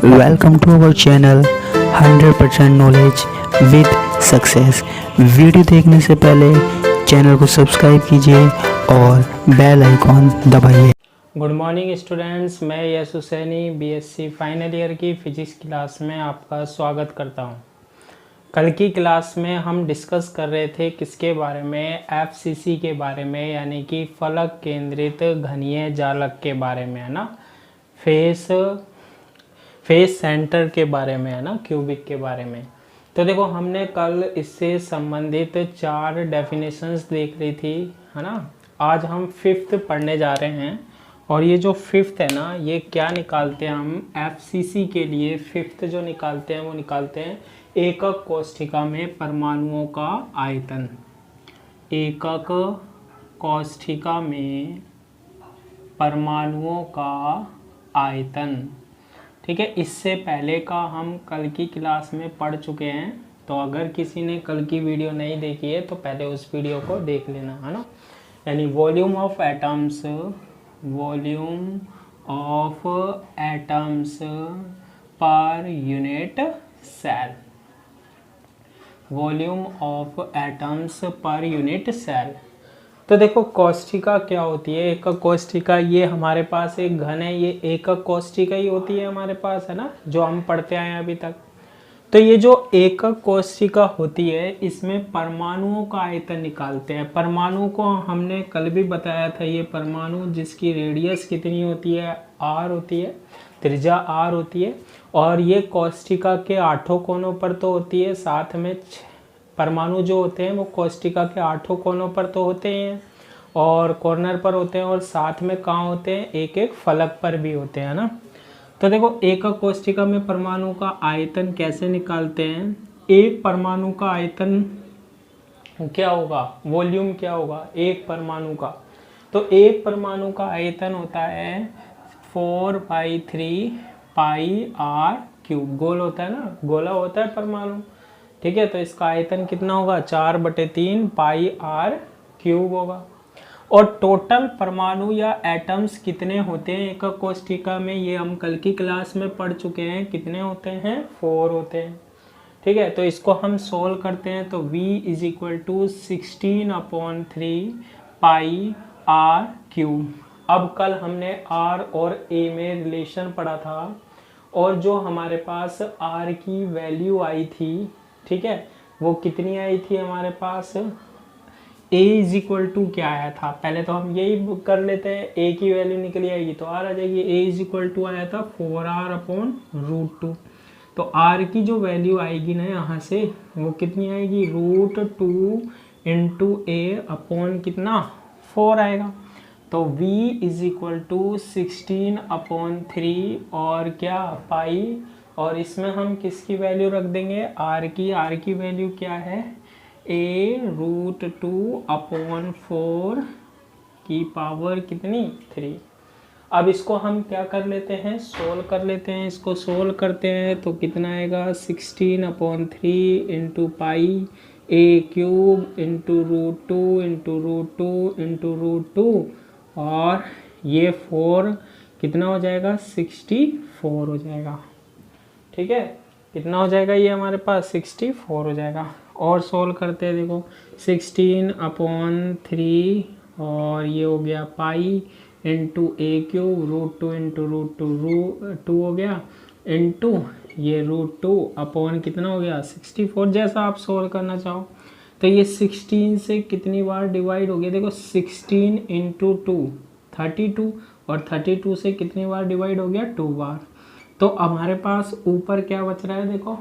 Welcome to our channel 100% knowledge with success. Video देखने से पहले चैनल को सब्सक्राइब कीजिए और बेल आइकॉन दबाइए। गुड मॉर्निंग स्टूडेंट्स, मैं Yash Husaini BSc final year की फिजिक्स क्लास में आपका स्वागत करता हूं। कल की क्लास में हम डिस्कस कर रहे थे किसके बारे में, एफसीसी के बारे में, यानी कि फलक केंद्रित घनीय जालक के बारे में, है ना। फेस सेंटर के बारे में, है ना, क्यूबिक के बारे में। तो देखो, हमने कल इससे संबंधित 4 डेफिनेशंस देख ली थी, है ना। आज हम 5th पढ़ने जा रहे हैं और ये जो 5th है ना, ये क्या निकालते हैं हम एफसीसी के लिए। 5th जो निकालते हैं वो निकालते हैं एकक कोष्ठिका में परमाणुओं का आयतन। एकक कोष्ठिका में परमाणुओं का आयतन, ठीक है। इससे पहले का हम कल की क्लास में पढ़ चुके हैं, तो अगर किसी ने कल की वीडियो नहीं देखी है तो पहले उस वीडियो को देख लेना, है ना। यानी volume of atoms per unit cell, volume of atoms per unit cell. तो देखो, कोष्ठिका क्या होती है, एकक कोष्ठिका। ये हमारे पास एक घन है, ये एकक कोष्ठिका ही होती है हमारे पास, है ना, जो हम पढ़ते आए हैं अभी तक। तो ये जो एकक कोष्ठिका होती है, इसमें परमाणुओं का आयतन निकालते हैं। परमाणु को हमने कल भी बताया था, ये परमाणु जिसकी रेडियस कितनी होती है, आर होती है, त्रिज्या आर होती है, और ये कोष्ठिका के 8 कोनों पर तो होती है, साथ में परमाणु जो होते हैं वो कोष्ठिका के 8 कोनों पर तो होते हैं और कॉर्नर पर होते हैं, और साथ में कहाँ होते हैं, एक एक फलक पर भी होते हैं ना। तो देखो, एकक कोष्ठिका में परमाणु का आयतन कैसे निकालते हैं। एक परमाणु का आयतन क्या होगा, वॉल्यूम क्या होगा एक परमाणु का। तो एक परमाणु का आयतन होता है 4/3 पाई आर क्यूब। गोल होता है ना, गोला होता है परमाणु, ठीक है। तो इसका आयतन कितना होगा, 4/3 पाई आर क्यूब होगा। और टोटल परमाणु या एटम्स कितने होते हैं एकक कोष्ठिका में, ये हम कल की क्लास में पढ़ चुके हैं। कितने होते हैं, 4 होते हैं, ठीक है। तो इसको हम सोल्व करते हैं, तो v = 16/3 पाई आर क्यूब। अब कल हमने r और a में रिलेशन पढ़ा था, और जो हमारे पास r की वैल्यू आई थी, ठीक है, वो कितनी आई थी हमारे पास, a = क्या आया था। पहले तो हम यही कर लेते हैं, a की वैल्यू निकली आएगी तो r आ जाएगी। a = आया था 4r/√2। तो r की जो वैल्यू आएगी ना यहाँ से, वो कितनी आएगी, √2 × a कितना 4 आएगा। तो v = 16/3 और क्या पाई, और इसमें हम किसकी वैल्यू रख देंगे, r की वैल्यू क्या है, a√2/4 की पावर कितनी, 3। अब इसको हम क्या कर लेते हैं, सोल्व कर लेते हैं। इसको सोल्व करते हैं तो कितना आएगा, 16/3 × पाई a³ √2 और ये 4 कितना हो जाएगा, 64 हो जाएगा, ठीक है। कितना हो जाएगा ये हमारे पास, 64 हो जाएगा। और सोल्व करते हैं, देखो 16/3 और ये हो गया पाई × a³ √2 हो गया, इंटू ये √2 कितना हो गया, 64। जैसा आप सोल्व करना चाहो। तो ये 16 से कितनी बार डिवाइड हो गया, देखो 16 × 2 32, और 32 से कितनी बार डिवाइड हो गया, 2 बार। तो हमारे पास ऊपर क्या बच रहा है, देखो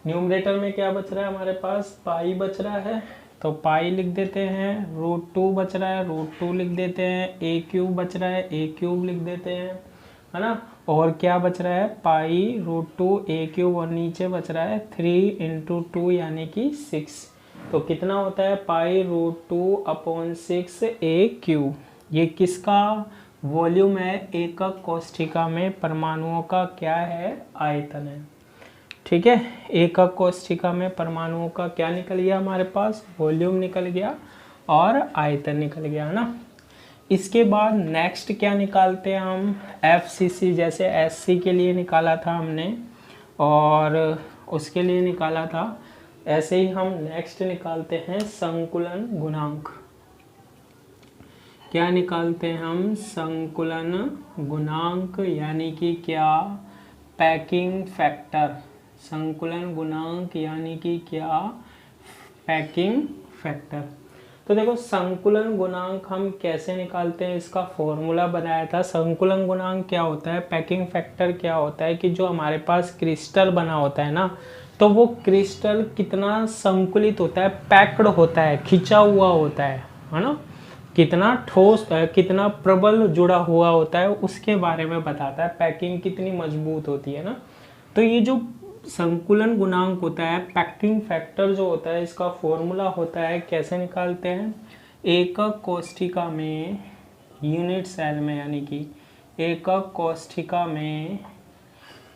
न्यूमरेटर में क्या बच रहा है हमारे पास, पाई बच रहा है। तो पाई लिख देते हैं, √2 बच रहा है, √2 लिख देते हैं, a³ बच रहा है, a³ लिख देते हैं, है ना। और क्या बच रहा है, पाई √2 a³, और नीचे बच रहा है 3 × 2 यानी कि 6। तो कितना होता है, पाई √2/6 a³। ये किसका वॉल्यूम है, एकक कोष्ठिका में परमाणुओं का क्या है, आयतन है, ठीक है। एकक कोष्ठिका में परमाणुओं का क्या निकल गया हमारे पास, वॉल्यूम निकल गया और आयतन निकल गया, है ना। इसके बाद नेक्स्ट क्या निकालते हैं हम, FCC, जैसे SC के लिए निकाला था हमने और उसके लिए निकाला था, ऐसे ही हम नेक्स्ट निकालते हैं संकुलन गुणांक। क्या निकालते हैं हम, संकुलन गुणांक, यानी कि क्या, पैकिंग फैक्टर। संकुलन गुणांक यानी कि क्या, पैकिंग फैक्टर। तो देखो संकुलन गुणांक हम कैसे निकालते हैं, इसका फॉर्मूला बनाया था। संकुलन गुणांक क्या होता है, पैकिंग फैक्टर क्या होता है कि जो हमारे पास क्रिस्टल बना होता है ना, तो वो क्रिस्टल कितना संकुलित होता है, पैक्ड होता है, खिंचा हुआ होता है ना, कितना ठोस, कितना प्रबल जुड़ा हुआ होता है, उसके बारे में बताता है। पैकिंग कितनी मजबूत होती है ना। तो ये जो संकुलन गुणांक होता है, पैकिंग फैक्टर जो होता है, इसका फॉर्मूला होता है, कैसे निकालते हैं, एकक कोष्ठिका में, यूनिट सेल में, यानी कि एकक कोष्ठिका में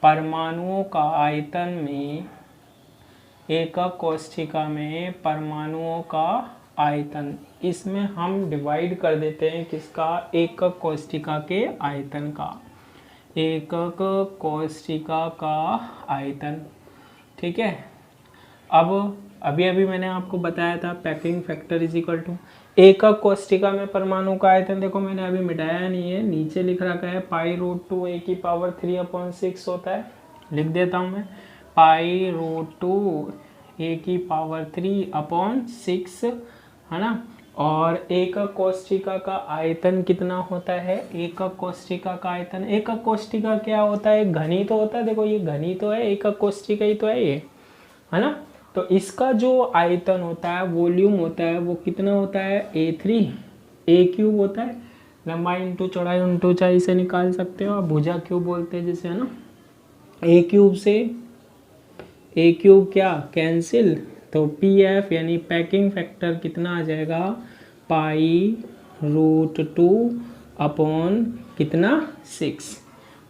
परमाणुओं का आयतन में, एकक कोष्ठिका में परमाणुओं का आयतन, इसमें हम डिवाइड कर देते हैं किसका, एकक कोष्ठिका के आयतन का, एकक कोष्ठिका का आयतन। ठीक है। अब अभी मैंने आपको बताया था packing factor is equal to एकक कोष्ठिका में परमाणु का आयतन। देखो मैंने अभी मिटाया नहीं है, नीचे लिख रखा है π√2 a की पावर 3/6 होता है। लिख देता हूँ मैं, π√2 a की पावर 3/6, है ना। और एकक कोष्ठिका का आयतन कितना होता है, एकक कोष्ठिका का आयतन, एकक कोष्ठिका क्या होता है, घनी तो होता है। देखो ये घनी तो है, एकक कोष्ठिका ही तो है ये, है ना। तो इसका जो आयतन होता है, वॉल्यूम होता है, वो कितना होता है, A3 A³ होता है। लंबाई इंटू चौड़ाई इंटू ऊंचाई से निकाल सकते हो आप, भुजा क्यूब बोलते हैं जिसे, है ना। A³ से A³ क्या कैंसिल, तो PF यानी पैकिंग फैक्टर कितना आ जाएगा, π√2 अपॉन कितना 6,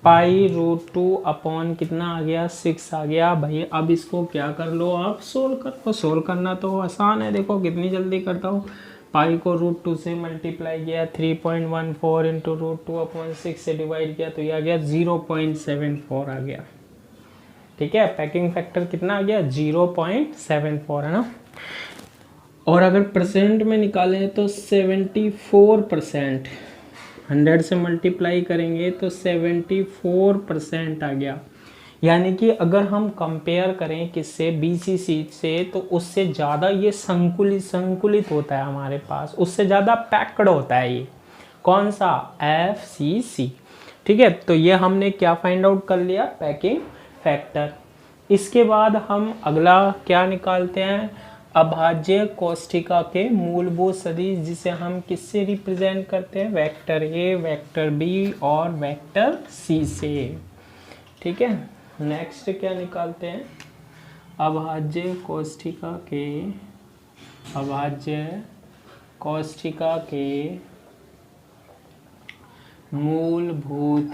π√2 अपॉन कितना आ गया 6 आ गया भाई। अब इसको क्या कर लो आप, सोल्व कर लो। सोल्व करना तो आसान है, देखो कितनी जल्दी करता हूँ। पाई को √2 से मल्टीप्लाई किया, 3.14 इंटू √2 अपॉन 6 से डिवाइड किया, तो ये आ गया 0.74 आ गया। ठीक है, पैकिंग फैक्टर कितना आ गया, 0.74, है ना। और अगर परसेंट में निकालें तो 74%, 100 से मल्टीप्लाई करेंगे तो 74% आ गया। यानी कि अगर हम कंपेयर करें किससे, BCC से, तो उससे ज़्यादा ये संकुलित होता है हमारे पास, उससे ज़्यादा पैक्ड होता है ये। कौन सा, FCC। ठीक है, तो ये हमने क्या फाइंड आउट कर लिया, पैकिंग फैक्टर। इसके बाद हम अगला क्या निकालते हैं, अभाज्य कोष्ठिका के मूलभूत सदिश, जिसे हम किससे रिप्रेजेंट करते हैं, वेक्टर A, वेक्टर B और वेक्टर C से। ठीक है, नेक्स्ट क्या निकालते हैं, अभाज्य कोष्ठिका के मूलभूत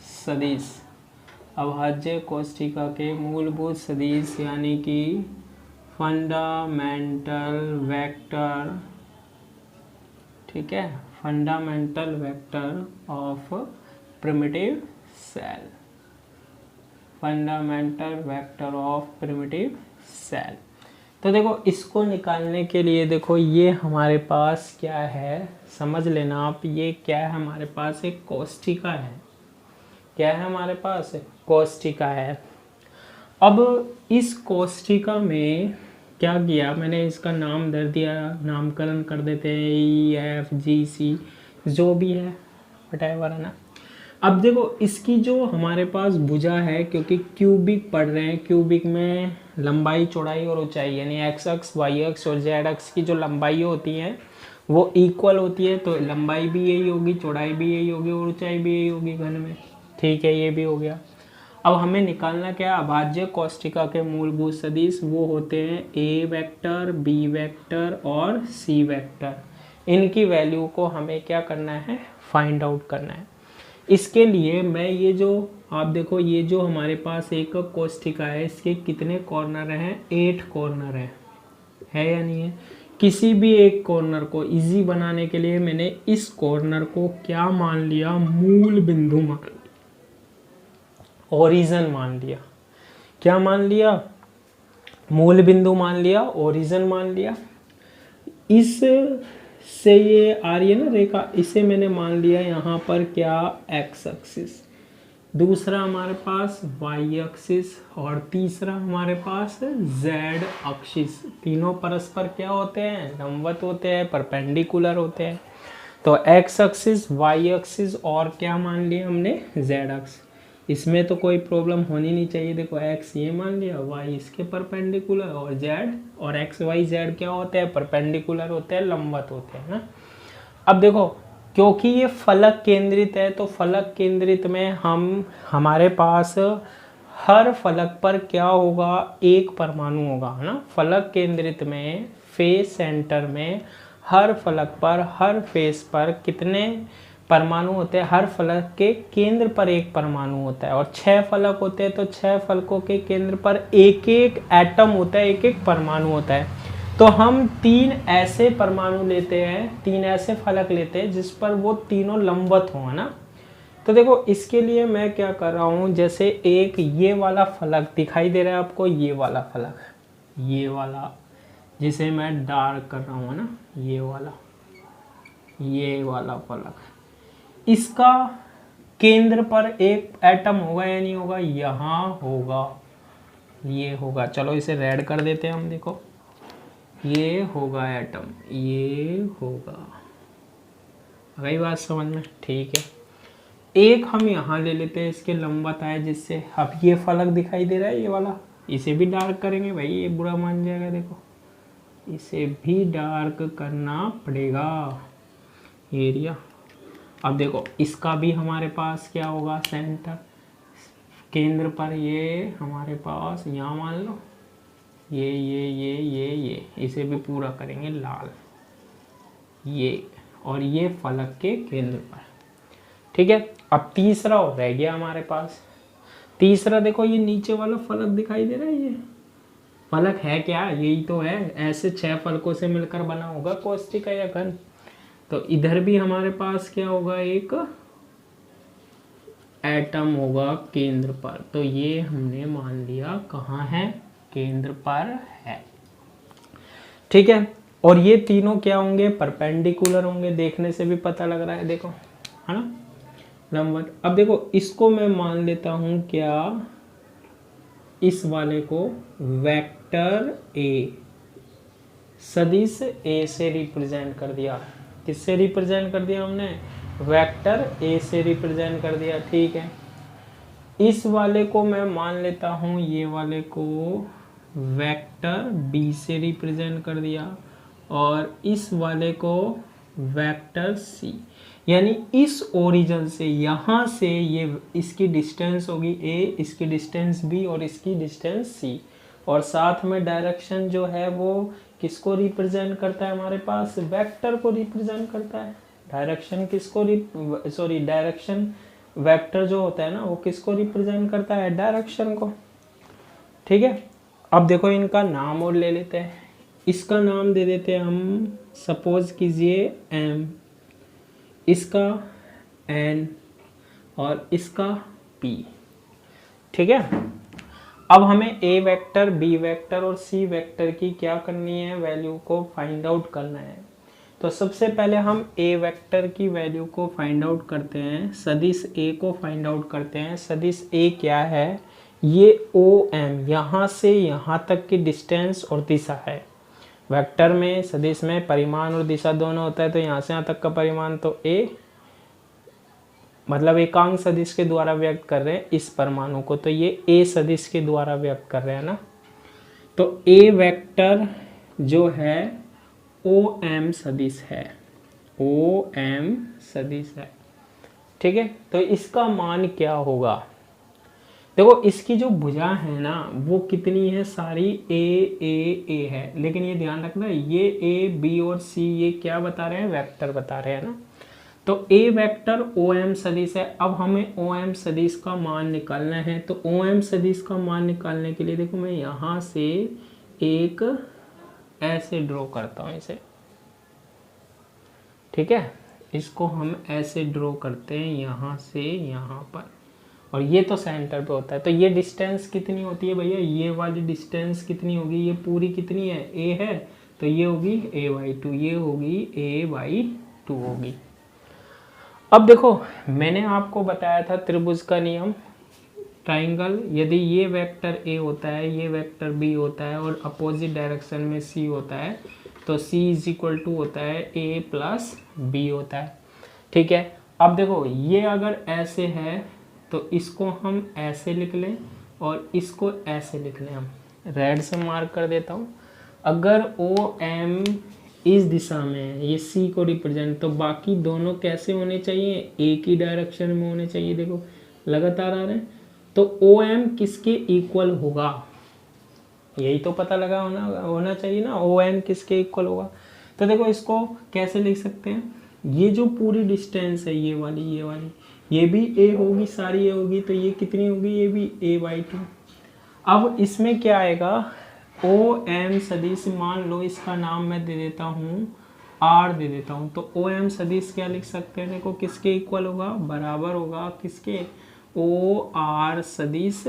सदिश, अभाज्य कोष्ठिका के मूलभूत सदिश यानी कि फंडामेंटल वेक्टर। ठीक है, fundamental vector of primitive cell, fundamental vector of primitive cell. तो देखो इसको निकालने के लिए, देखो ये हमारे पास क्या है, समझ लेना आप, ये क्या है हमारे पास, एक कोष्ठिका है। क्या है हमारे पास, कोष्ठिका है। अब इस कोष्ठिका में क्या किया मैंने, इसका नाम दे दिया, नामकरण कर देते हैं EFGC, जो भी है व्हाटएवर, है ना। अब देखो इसकी जो हमारे पास भुजा है, क्योंकि क्यूबिक पढ़ रहे हैं, क्यूबिक में लंबाई चौड़ाई और ऊंचाई यानी x अक्ष, y अक्ष और z अक्ष की जो लंबाई होती है वो इक्वल होती है। तो लंबाई भी यही होगी, चौड़ाई भी यही होगी और ऊंचाई भी यही होगी घन में। ठीक है, ये भी हो गया। अब हमें निकालना क्या, अभाज्य कोष्ठिका के मूलभूत सदिश, वो होते हैं A वेक्टर, B वेक्टर और C वेक्टर। इनकी वैल्यू को हमें क्या करना है, फाइंड आउट करना है। इसके लिए मैं ये जो आप देखो, ये जो हमारे पास एक कोष्ठिका है, इसके कितने कॉर्नर हैं, 8 कॉर्नर है या नहीं है। किसी भी एक कॉर्नर को इजी बनाने के लिए मैंने इस कॉर्नर को क्या मान लिया, मूल बिंदु मान लिया, ओरिजिन मान लिया। क्या मान लिया, मूल बिंदु मान लिया, ओरिजिन मान लिया। इस से ये आ रही है ना रेखा, इसे मैंने मान लिया यहाँ पर क्या, एक्स एक्सिस, दूसरा हमारे पास वाई एक्सिस, और तीसरा हमारे पास जेड एक्सिस। तीनों परस्पर क्या होते हैं, लंबवत होते हैं, परपेंडिकुलर होते हैं। तो एक्स एक्सिस, वाई एक्सिस और क्या मान लिया हमने, जेड एक्सिस। इसमें तो कोई प्रॉब्लम होनी नहीं चाहिए। देखो एक्स ये मान लिया, वाई इसके परपेंडिकुलर, और जेड, और एक्स वाई जेड क्या होते हैं, परपेंडिकुलर होते हैं, लंबवत होते हैं ना। अब देखो क्योंकि ये फलक केंद्रित है, तो फलक केंद्रित में हमारे पास हर फलक पर क्या होगा, एक परमाणु होगा, है ना। फलक केंद्रित में फेस सेंटर में हर फलक पर, हर फेस पर कितने परमाणु होते हैं, हर फलक के केंद्र पर एक परमाणु होता है। और 6 फलक होते हैं तो 6 फलकों के केंद्र पर एक एक एटम होता है, एक एक परमाणु होता है। तो हम 3 ऐसे परमाणु लेते हैं, 3 ऐसे फलक लेते हैं जिस पर वो तीनों लंबवत हो, है ना। तो देखो इसके लिए मैं क्या कर रहा हूँ, जैसे एक ये वाला फलक दिखाई दे रहा है आपको, ये वाला फलक, ये वाला जिसे मैं डार्क कर रहा हूँ ना, ये वाला फलक, इसका केंद्र पर एक एटम होगा या नहीं होगा, यहाँ होगा, ये होगा। चलो इसे रेड कर देते हैं हम। देखो ये होगा एटम, ये होगा, गई बात समझ में, ठीक है। एक हम यहाँ ले लेते हैं, इसके लंबवत आए, जिससे अब ये फलक दिखाई दे रहा है, ये वाला, इसे भी डार्क करेंगे भाई, ये बुरा मान जाएगा। देखो इसे भी डार्क करना पड़ेगा, एरिया। अब देखो इसका भी हमारे पास क्या होगा, सेंटर, केंद्र पर ये हमारे पास, यहाँ मान लो ये इसे भी पूरा करेंगे लाल, ये, और ये फलक के केंद्र पर, ठीक है। अब तीसरा और रह गया हमारे पास। तीसरा देखो ये नीचे वाला फलक दिखाई दे रहा है, ये फलक है क्या, यही तो है, ऐसे 6 फलकों से मिलकर बना होगा कोष्टिका या घन। तो इधर भी हमारे पास क्या होगा, एक एटम होगा केंद्र पर। तो ये हमने मान लिया कहाँ है, केंद्र पर है, ठीक है। और ये तीनों क्या होंगे, परपेंडिकुलर होंगे, देखने से भी पता लग रहा है, देखो, है ना, लंबवत। अब देखो इसको मैं मान लेता हूँ क्या, इस वाले को वेक्टर ए, सदिश ए से रिप्रेजेंट कर दिया। किससे रिप्रेजेंट कर दिया हमने, वेक्टर ए से रिप्रेजेंट कर दिया, ठीक है। इस वाले को मैं मान लेता हूँ, ये वाले को वेक्टर बी से रिप्रेजेंट कर दिया, और इस वाले को वेक्टर सी। यानी इस ओरिजिन से, यहाँ से ये, इसकी डिस्टेंस होगी ए, इसकी डिस्टेंस बी, और इसकी डिस्टेंस सी। और साथ में डायरेक्शन जो है वो किसको रिप्रेजेंट करता है, हमारे पास वेक्टर को रिप्रेजेंट करता है। डायरेक्शन किसको डायरेक्शन वेक्टर जो होता है ना, वो किसको रिप्रेजेंट करता है, डायरेक्शन को, ठीक है। अब देखो इनका नाम और ले लेते हैं। इसका नाम दे देते हैं हम, सपोज कीजिए एम, इसका एन, और इसका पी, ठीक है। अब हमें ए वेक्टर, बी वेक्टर और सी वेक्टर की क्या करनी है, वैल्यू को फाइंड आउट करना है। तो सबसे पहले हम ए वेक्टर की वैल्यू को फाइंड आउट करते हैं, सदिश ए को फाइंड आउट करते हैं। सदिश ए क्या है, ये ओ एम, यहाँ से यहाँ तक की डिस्टेंस और दिशा है। वेक्टर में, सदिश में परिमाण और दिशा दोनों होता है, तो यहाँ से यहाँ तक का परिमाण, तो ए मतलब एकांक सदिश के द्वारा व्यक्त कर रहे हैं इस परमाणु को, तो ये ए सदिश के द्वारा व्यक्त कर रहे हैं ना। तो ए वेक्टर जो है ओ एम सदिश है, ओ एम सदिश है, ठीक है। तो इसका मान क्या होगा, देखो इसकी जो भुजा है ना वो कितनी है, सारी ए है, लेकिन ये ध्यान रखना ये ए बी और सी ये क्या बता रहे हैं, वेक्टर बता रहे हैं ना। तो ए वेक्टर ओ एम सदिश है। अब हमें ओ एम सदिश का मान निकालना है, तो ओ एम सदिश का मान निकालने के लिए देखो मैं यहाँ से एक ऐसे ड्रॉ करता हूँ इसे, ठीक है। इसको हम ऐसे ड्रॉ करते हैं यहाँ से यहाँ पर, और ये तो सेंटर पे होता है। तो ये डिस्टेंस कितनी होती है भैया, ये वाली डिस्टेंस कितनी होगी, ये पूरी कितनी है, ए है, तो ये होगी a/2, ये होगी a/2 होगी। अब देखो मैंने आपको बताया था त्रिभुज का नियम, ट्राइंगल, यदि ये वेक्टर a होता है, ये वेक्टर b होता है और अपोजिट डायरेक्शन में c होता है, तो c = होता है a + b होता है, ठीक है। अब देखो ये अगर ऐसे है तो इसको हम ऐसे लिख लें और इसको ऐसे लिख लें, हम रेड से मार्क कर देता हूँ। अगर OM इस दिशा में है, ये C को रिप्रेजेंट, तो बाकी दोनों कैसे होने चाहिए, एक ही डायरेक्शन में होने चाहिए। देखो लगातार आ रहे हैं, तो OM किसके इक्वल होगा, यही तो पता लगा होना चाहिए ना, OM किसके इक्वल होगा। तो देखो इसको कैसे लिख सकते हैं, ये जो पूरी डिस्टेंस है, ये वाली ये भी a होगी, सारी a होगी, तो ये कितनी होगी, ये भी a/2। अब इसमें क्या आएगा, OM सदिश, मान लो इसका नाम मैं दे देता हूँ R दे देता हूँ, तो OM सदिश क्या लिख सकते हैं, देखो किसके इक्वल होगा, बराबर होगा किसके, OR सदिश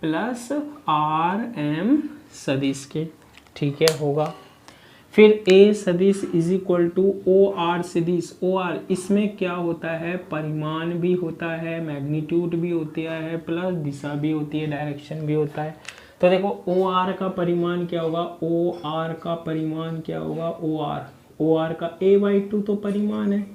प्लस RM सदिश के, ठीक है, होगा। फिर A सदिश = OR सदिश, OR इसमें क्या होता है, परिमाण भी होता है, मैग्नीट्यूड भी होता है, प्लस दिशा भी होती है, डायरेक्शन भी होता है। तो देखो OR का परिमाण क्या होगा, OR का परिमाण क्या होगा, OR का a/2 तो परिमाण है,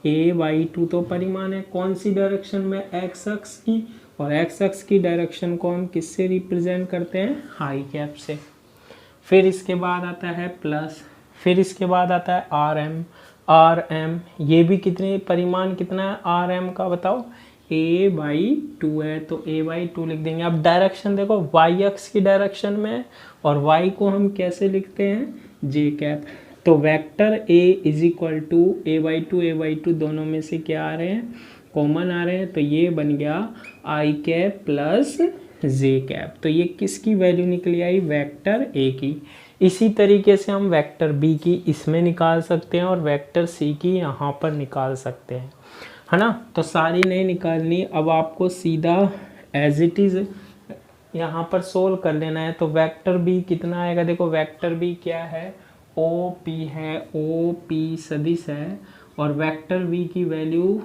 a/2 तो परिमाण है, कौन सी डायरेक्शन में, x अक्ष की, और x अक्ष की डायरेक्शन को हम किससे रिप्रेजेंट करते हैं, हाई कैप से। फिर इसके बाद आता है प्लस, फिर इसके बाद आता है RM, ये भी कितने परिमाण कितना है RM का, बताओ, a/2 है, तो a/2 लिख देंगे। अब डायरेक्शन देखो y अक्ष की डायरेक्शन में, और y को हम कैसे लिखते हैं, j। तो वेक्टर a = a/2 दोनों में से क्या आ रहे हैं, कॉमन आ रहे हैं, तो ये बन गया i + j। तो ये किसकी वैल्यू निकली आई, वेक्टर a की। इसी तरीके से हम वेक्टर b की इसमें निकाल सकते हैं और वेक्टर c की यहाँ पर निकाल सकते हैं, है ना। तो सारी नहीं निकालनी, अब आपको सीधा एज इट इज़ यहाँ पर सोल्व कर लेना है। तो वेक्टर b कितना आएगा, देखो वेक्टर b क्या है, OP है, OP सदिश है, और वेक्टर v की वैल्यू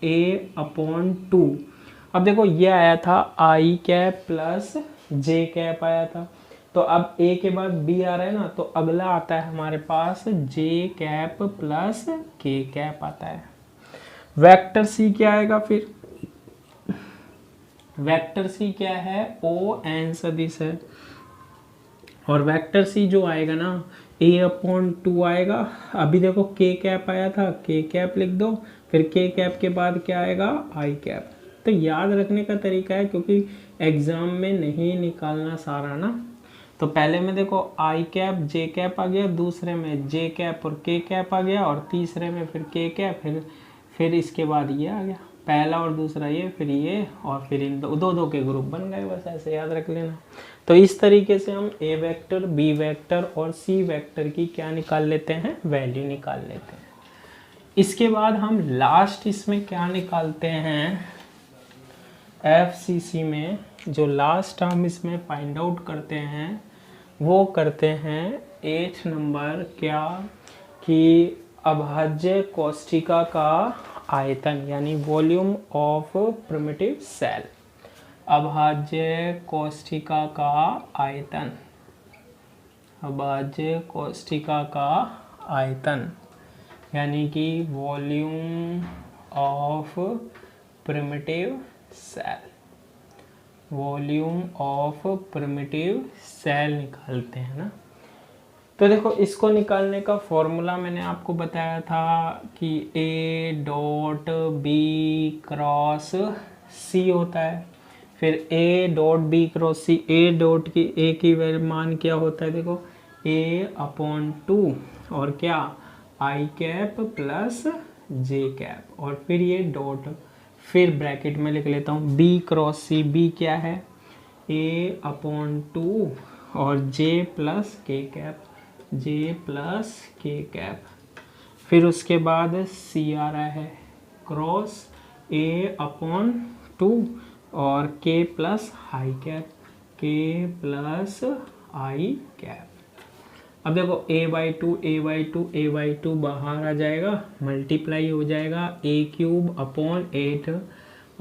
a/2। अब देखो ये आया था i + j आया था, तो अब a के बाद b आ रहा है ना, तो अगला आता है हमारे पास j + k आता है। वेक्टर c क्या आएगा, फिर वेक्टर c क्या है, ON सदिश है, और वेक्टर c जो आएगा ना a/2 आएगा। अभी देखो k आया था, k लिख दो, फिर k के बाद क्या आएगा, i। तो याद रखने का तरीका है, क्योंकि एग्जाम में नहीं निकालना सारा ना, तो पहले में देखो i j आ गया, दूसरे में j और k आ गया, और तीसरे में फिर k, फिर इसके बाद ये आ गया, पहला और दूसरा ये, फिर ये, और फिर इन दो के ग्रुप बन गए, बस ऐसे याद रख लेना। तो इस तरीके से हम a वेक्टर, b वेक्टर और c वेक्टर की क्या निकाल लेते हैं, वैल्यू निकाल लेते हैं। इसके बाद हम लास्ट इसमें क्या निकालते हैं, FCC में जो लास्ट हम इसमें फाइंड आउट करते हैं, वो करते हैं 8 नंबर, क्या कि अभाज्य कोष्ठिका का आयतन, यानी वॉल्यूम ऑफ प्रिमिटिव सेल, अभाज्य कोष्ठिका का आयतन, अभाज्य कोष्ठिका का आयतन, यानी कि volume of primitive cell, volume of primitive cell निकालते हैं ना। तो देखो इसको निकालने का फॉर्मूला मैंने आपको बताया था कि A.B×C होता है, फिर A.B×C, A की मान क्या होता है, देखो a/2 और क्या i + j, और फिर ये डॉट, फिर ब्रैकेट में लिख लेता हूँ B×C, B क्या है a/2 और j + k, जे प्लस के कैप। फिर उसके बाद सी आ रहा है क्रॉस ए अपॉन 2 और के प्लस आई कैप, के प्लस आई कैप। अब देखो a/2 बाहर आ जाएगा, मल्टीप्लाई हो जाएगा a³ अपॉन 8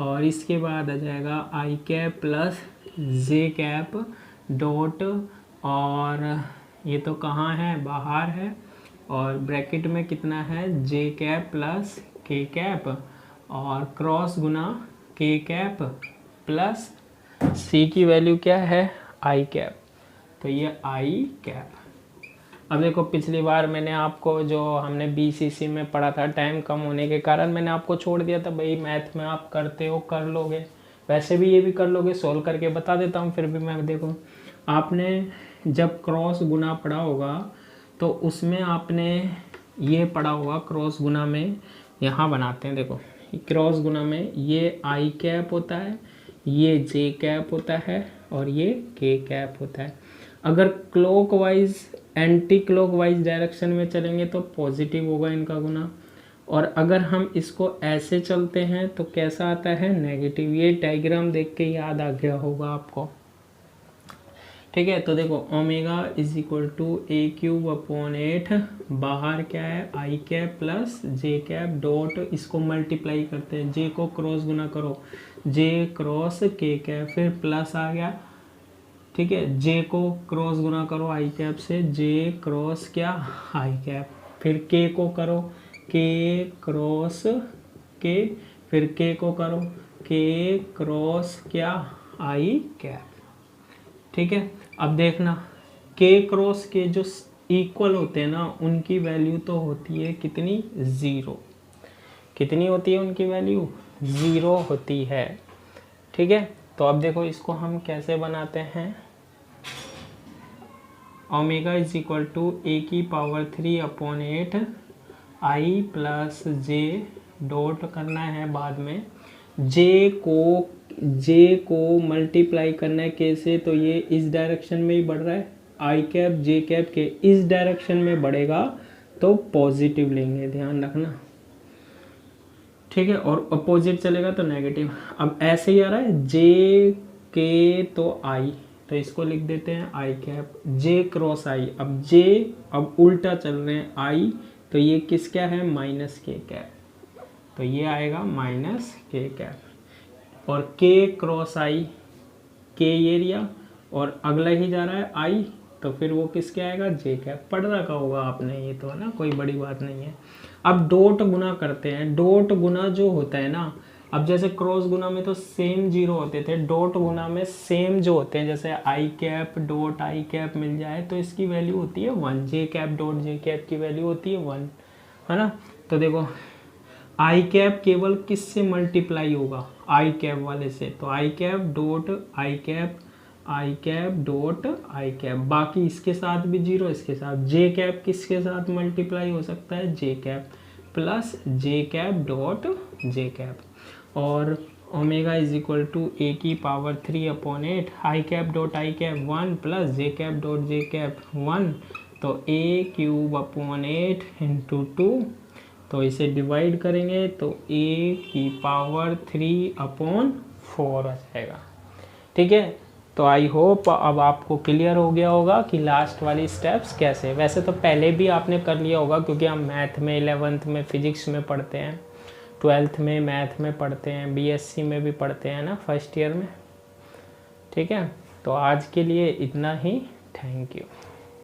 और इसके बाद आ जाएगा आई cap plus J cap dot, और ये तो कहाँ है, बाहर है, और ब्रैकेट में कितना है जे कैप प्लस के कैप और क्रॉस गुना के कैप प्लस सी की वैल्यू क्या है आई कैप, तो ये आई कैप। अब देखो पिछली बार मैंने आपको जो हमने BCC में पढ़ा था, टाइम कम होने के कारण मैंने आपको छोड़ दिया था, भाई मैथ में आप करते हो कर लोगे, वैसे भी ये भी कर लोगे, सोल्व करके बता देता हूँ। फिर भी मैं देखो आपने जब क्रॉस गुना पढ़ा होगा तो उसमें आपने ये पढ़ा होगा, क्रॉस गुना में यहाँ बनाते हैं, देखो क्रॉस गुना में ये आई कैप होता है, ये जे कैप होता है और ये के कैप होता है। अगर क्लॉकवाइज एंटी क्लॉकवाइज डायरेक्शन में चलेंगे तो पॉजिटिव होगा इनका गुना, और अगर हम इसको ऐसे चलते हैं तो कैसा आता है नेगेटिव। ये डायग्राम देख के याद आ गया होगा आपको, ठीक है। तो देखो omega is equal to a³ upon 8, बाहर क्या है I cap plus J cap dot, इसको मल्टीप्लाई करते हैं, जे को क्रॉस गुना करो, जे क्रॉस के कैप, फिर प्लस आ गया, ठीक है, जे को क्रॉस गुना करो आई कैप से, जे क्रॉस क्या आई कैप, फिर के को करो के क्रॉस के, फिर के को करो के क्रॉस क्या आई कैप, ठीक है। अब देखना के क्रॉस के जो इक्वल होते हैं ना उनकी वैल्यू तो होती है कितनी, 0। कितनी होती है उनकी वैल्यू, 0 होती है, ठीक है। तो अब देखो इसको हम कैसे बनाते हैं, omega is equal to a³ upon 8 I plus J dot करना है बाद में, जे को मल्टीप्लाई करना है कैसे, तो ये इस डायरेक्शन में ही बढ़ रहा है, आई कैप जे कैप के इस डायरेक्शन में बढ़ेगा तो पॉजिटिव लेंगे, ध्यान रखना, ठीक है, और अपोजिट चलेगा तो नेगेटिव। अब ऐसे ही आ रहा है जे के तो आई, तो इसको लिख देते हैं आई कैप, जे क्रॉस आई, अब जे अब उल्टा चल रहे हैं आई, तो ये किस क्या है माइनस के कैप, तो ये आएगा माइनस के कैप, और के क्रॉस आई, के ये लिया और अगला ही जा रहा है आई, तो फिर वो किसके आएगा जे कैप। पढ़ रखा होगा आपने ये तो, है ना, कोई बड़ी बात नहीं है। अब डॉट गुना करते हैं, डॉट गुना जो होता है ना, अब जैसे क्रॉस गुना में तो सेम 0 होते थे, डॉट गुना में सेम जो होते हैं, जैसे आई कैप डॉट आई कैप मिल जाए तो इसकी वैल्यू होती है 1, जे कैप डॉट जे कैप की वैल्यू होती है 1, है ना। तो देखो आई कैप केवल किससे मल्टीप्लाई होगा, आई कैप वाले से, तो I cap dot I cap dot I cap, बाकी इसके साथ भी 0, इसके साथ जे कैप किसके साथ मल्टीप्लाई हो सकता है, J cap plus J cap dot J cap, और omega is equal to a³ upon 8 I cap dot I cap 1 plus J cap dot J cap 1, तो a³ अपॉन 8 इंटू 2, तो इसे डिवाइड करेंगे तो a³ अपॉन 4 आ जाएगा, ठीक है। तो आई होप अब आपको क्लियर हो गया होगा कि लास्ट वाली स्टेप्स कैसे, वैसे तो पहले भी आपने कर लिया होगा क्योंकि हम मैथ में 11th में फिजिक्स में पढ़ते हैं, 12th में मैथ में पढ़ते हैं, BSc में भी पढ़ते हैं ना फर्स्ट ईयर में, ठीक है। तो आज के लिए इतना ही, थैंक यू।